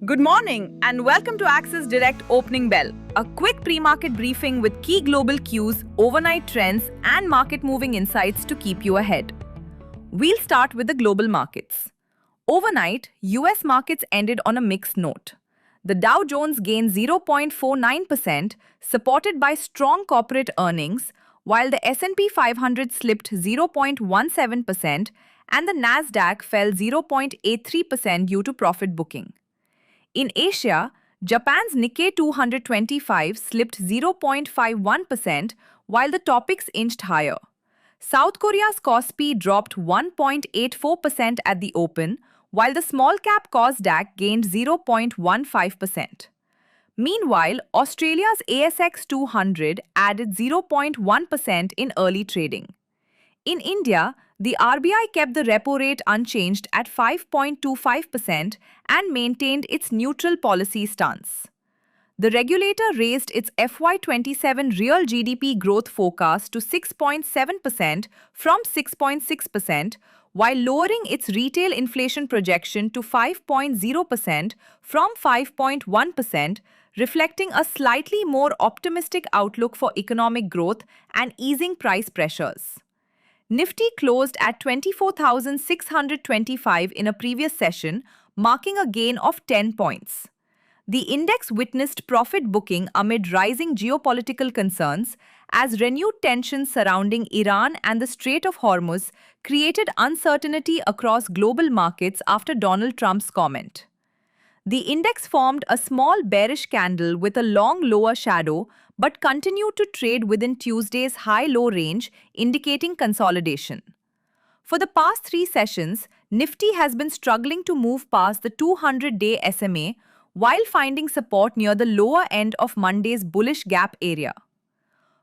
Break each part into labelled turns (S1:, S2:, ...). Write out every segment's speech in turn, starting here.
S1: Good morning and welcome to Axis Direct Opening Bell, a quick pre-market briefing with key global cues, overnight trends, and market-moving insights to keep you ahead. We'll start with the global markets. Overnight, US markets ended on a mixed note. The Dow Jones gained 0.49%, supported by strong corporate earnings, while the S&P 500 slipped 0.17% and the Nasdaq fell 0.83% due to profit booking. In Asia, Japan's Nikkei 225 slipped 0.51% while the topics inched higher. South Korea's Kospi dropped 1.84% at the open, while the small cap Kosdaq gained 0.15%. Meanwhile, Australia's ASX 200 added 0.1% in early trading. In India, the RBI kept the repo rate unchanged at 5.25% and maintained its neutral policy stance. The regulator raised its FY27 real GDP growth forecast to 6.7% from 6.6%, while lowering its retail inflation projection to 5.0% from 5.1%, reflecting a slightly more optimistic outlook for economic growth and easing price pressures. Nifty closed at 24,625 in a previous session, marking a gain of 10 points. The index witnessed profit booking amid rising geopolitical concerns as renewed tensions surrounding Iran and the Strait of Hormuz created uncertainty across global markets after Donald Trump's comment. The index formed a small bearish candle with a long lower shadow but continued to trade within Tuesday's high-low range, indicating consolidation. For the past three sessions, Nifty has been struggling to move past the 200-day SMA while finding support near the lower end of Monday's bullish gap area.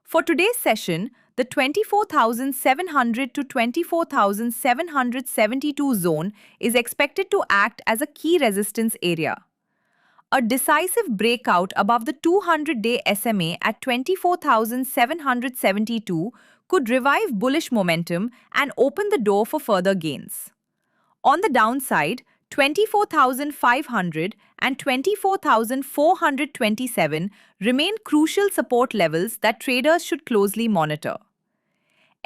S1: For today's session, the 24,700 to 24,772 zone is expected to act as a key resistance area. A decisive breakout above the 200-day SMA at 24,772 could revive bullish momentum and open the door for further gains. On the downside, 24,500 and 24,427 remain crucial support levels that traders should closely monitor.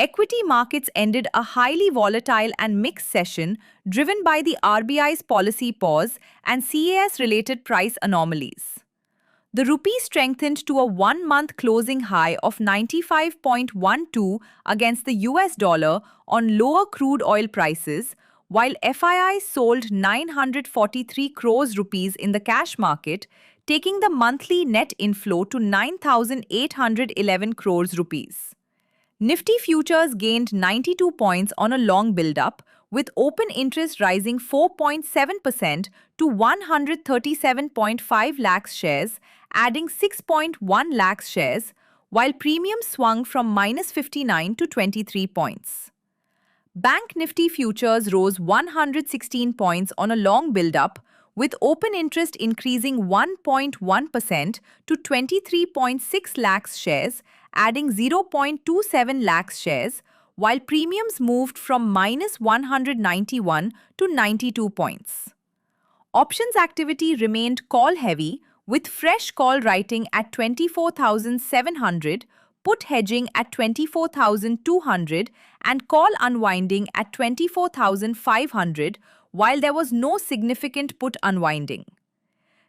S1: Equity markets ended a highly volatile and mixed session driven by the RBI's policy pause and CAS-related price anomalies. The rupee strengthened to a one-month closing high of 95.12 against the US dollar on lower crude oil prices, while FII sold 943 crores rupees in the cash market, taking the monthly net inflow to 9,811 crores rupees. Nifty futures gained 92 points on a long build-up, with open interest rising 4.7% to 137.5 lakhs shares, adding 6.1 lakhs shares, while premium swung from minus 59 to 23 points. Bank Nifty futures rose 116 points on a long build-up, with open interest increasing 1.1% to 23.6 lakhs shares, adding 0.27 lakhs shares, while premiums moved from minus 191 to 92 points. Options activity remained call-heavy, with fresh call writing at 24,700, put hedging at 24,200, and call unwinding at 24,500, while there was no significant put unwinding.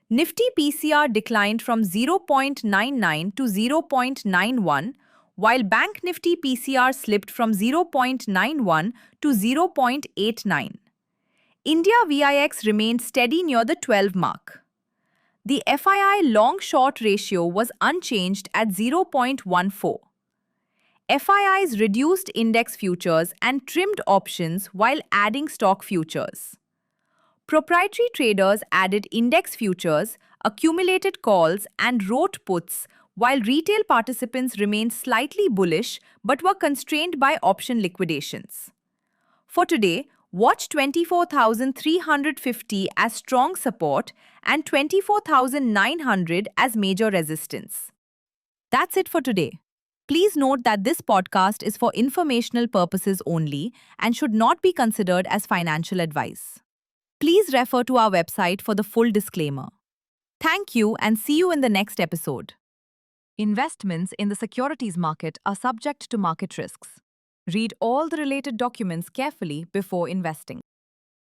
S1: Nifty PCR declined from 0.99 to 0.91, while Bank Nifty PCR slipped from 0.91 to 0.89. India VIX remained steady near the 12 mark. The FII long-short ratio was unchanged at 0.14. FIIs reduced index futures and trimmed options while adding stock futures. Proprietary traders added index futures, accumulated calls, and wrote puts, while retail participants remained slightly bullish but were constrained by option liquidations. For today, watch 24,350 as strong support and 24,900 as major resistance. That's it for today. Please note that this podcast is for informational purposes only and should not be considered as financial advice. Please refer to our website for the full disclaimer. Thank you and see you in the next episode. Investments in the securities market are subject to market risks. Read all the related documents carefully before investing.